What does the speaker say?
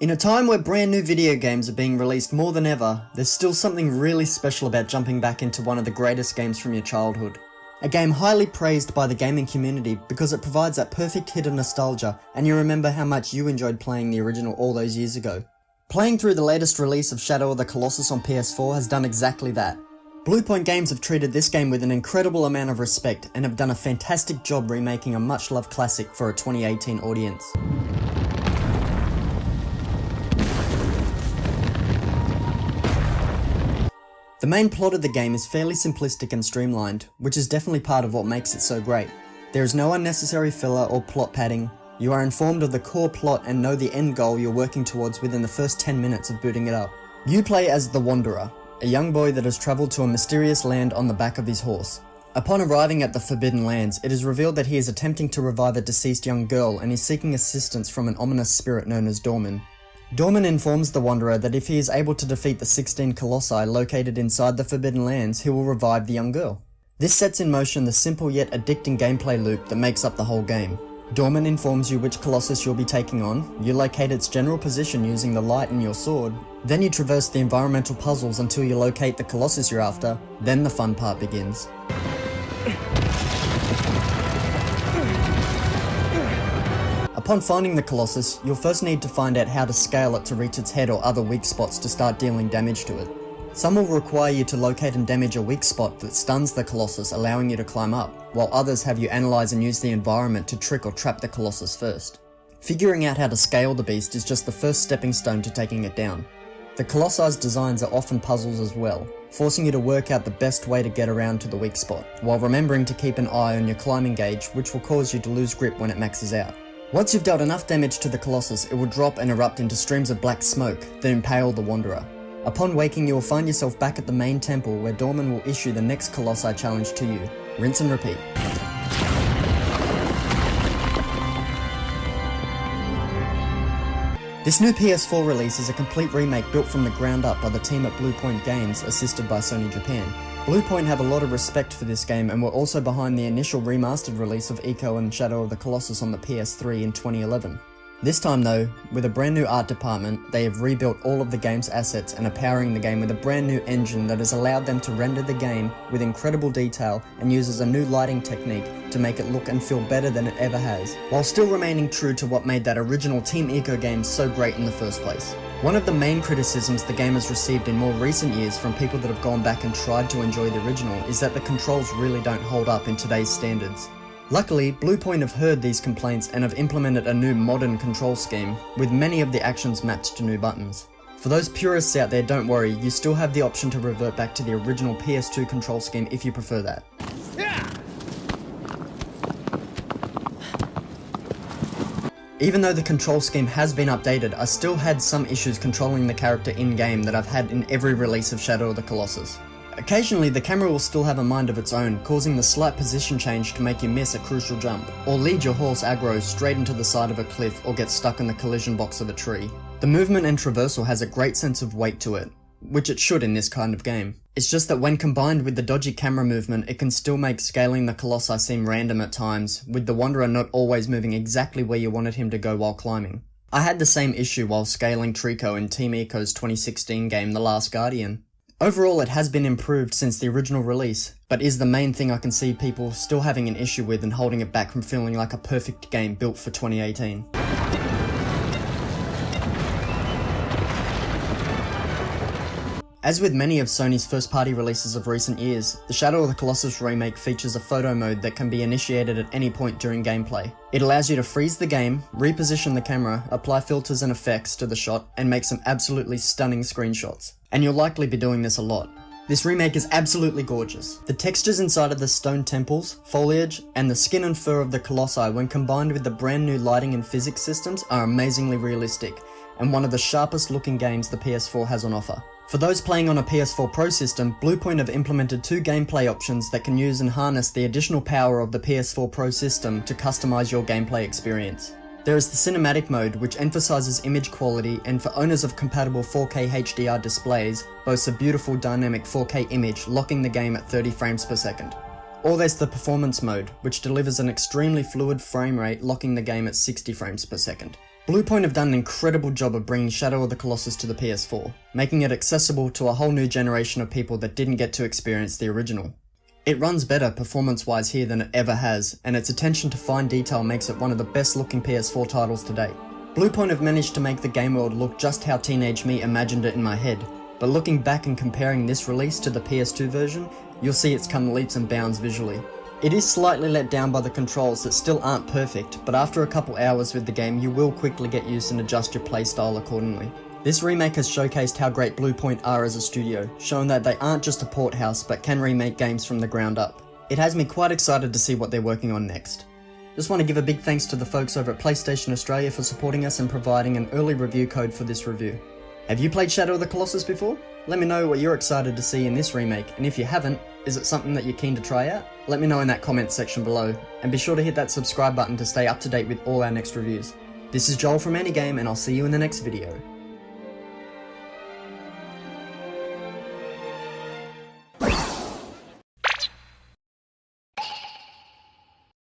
In a time where brand new video games are being released more than ever, there's still something really special about jumping back into one of the greatest games from your childhood. A game highly praised by the gaming community because it provides that perfect hit of nostalgia and you remember how much you enjoyed playing the original all those years ago. Playing through the latest release of Shadow of the Colossus on PS4 has done exactly that. BluePoint Games have treated this game with an incredible amount of respect and have done a fantastic job remaking a much loved classic for a 2018 audience. The main plot of the game is fairly simplistic and streamlined, which is definitely part of what makes it so great. There is no unnecessary filler or plot padding. You are informed of the core plot and know the end goal you're working towards within the first 10 minutes of booting it up. You play as the Wanderer, a young boy that has travelled to a mysterious land on the back of his horse. Upon arriving at the Forbidden Lands, it is revealed that he is attempting to revive a deceased young girl and is seeking assistance from an ominous spirit known as Dorman. Dorman informs the Wanderer that if he is able to defeat the 16 colossi located inside the Forbidden Lands, he will revive the young girl. This sets in motion the simple yet addicting gameplay loop that makes up the whole game. Dorman informs you which colossus you'll be taking on, you locate its general position using the light in your sword, then you traverse the environmental puzzles until you locate the colossus you're after, then the fun part begins. Upon finding the Colossus, you'll first need to find out how to scale it to reach its head or other weak spots to start dealing damage to it. Some will require you to locate and damage a weak spot that stuns the Colossus, allowing you to climb up, while others have you analyze and use the environment to trick or trap the Colossus first. Figuring out how to scale the beast is just the first stepping stone to taking it down. The Colossi's designs are often puzzles as well, forcing you to work out the best way to get around to the weak spot, while remembering to keep an eye on your climbing gauge, which will cause you to lose grip when it maxes out. Once you've dealt enough damage to the Colossus, it will drop and erupt into streams of black smoke, then impale the Wanderer. Upon waking, you will find yourself back at the main temple where Dorman will issue the next Colossi challenge to you. Rinse and repeat. This new PS4 release is a complete remake built from the ground up by the team at BluePoint Games, assisted by Sony Japan. BluePoint have a lot of respect for this game and were also behind the initial remastered release of Ico and Shadow of the Colossus on the PS3 in 2011. This time though, with a brand new art department, they have rebuilt all of the game's assets and are powering the game with a brand new engine that has allowed them to render the game with incredible detail and uses a new lighting technique to make it look and feel better than it ever has, while still remaining true to what made that original Team Ico game so great in the first place. One of the main criticisms the game has received in more recent years from people that have gone back and tried to enjoy the original is that the controls really don't hold up in today's standards. Luckily, BluePoint have heard these complaints and have implemented a new modern control scheme, with many of the actions mapped to new buttons. For those purists out there, don't worry, you still have the option to revert back to the original PS2 control scheme if you prefer that. Even though the control scheme has been updated, I still had some issues controlling the character in-game that I've had in every release of Shadow of the Colossus. Occasionally, the camera will still have a mind of its own, causing the slight position change to make you miss a crucial jump, or lead your horse aggro straight into the side of a cliff or get stuck in the collision box of a tree. The movement and traversal has a great sense of weight to it, which it should in this kind of game. It's just that when combined with the dodgy camera movement, it can still make scaling the Colossi seem random at times, with the Wanderer not always moving exactly where you wanted him to go while climbing. I had the same issue while scaling Trico in Team Ico's 2016 game The Last Guardian. Overall, it has been improved since the original release, but is the main thing I can see people still having an issue with and holding it back from feeling like a perfect game built for 2018. As with many of Sony's first-party releases of recent years, the Shadow of the Colossus remake features a photo mode that can be initiated at any point during gameplay. It allows you to freeze the game, reposition the camera, apply filters and effects to the shot, and make some absolutely stunning screenshots. And you'll likely be doing this a lot. This remake is absolutely gorgeous. The textures inside of the stone temples, foliage, and the skin and fur of the Colossi when combined with the brand new lighting and physics systems are amazingly realistic, and one of the sharpest looking games the PS4 has on offer. For those playing on a PS4 Pro system, BluePoint have implemented two gameplay options that can use and harness the additional power of the PS4 Pro system to customize your gameplay experience. There is the cinematic mode, which emphasizes image quality and for owners of compatible 4K HDR displays, boasts a beautiful dynamic 4K image locking the game at 30 frames per second. Or there's the performance mode, which delivers an extremely fluid frame rate locking the game at 60 frames per second. BluePoint have done an incredible job of bringing Shadow of the Colossus to the PS4, making it accessible to a whole new generation of people that didn't get to experience the original. It runs better performance-wise here than it ever has, and its attention to fine detail makes it one of the best looking PS4 titles to date. BluePoint have managed to make the game world look just how teenage me imagined it in my head, but looking back and comparing this release to the PS2 version, you'll see it's come leaps and bounds visually. It is slightly let down by the controls that still aren't perfect, but after a couple hours with the game you will quickly get used and adjust your playstyle accordingly. This remake has showcased how great BluePoint are as a studio, showing that they aren't just a port house but can remake games from the ground up. It has me quite excited to see what they're working on next. Just want to give a big thanks to the folks over at PlayStation Australia for supporting us and providing an early review code for this review. Have you played Shadow of the Colossus before? Let me know what you're excited to see in this remake, and if you haven't, is it something that you're keen to try out? Let me know in that comments section below, and be sure to hit that subscribe button to stay up to date with all our next reviews. This is Joel from ANIGAME, and I'll see you in the next video.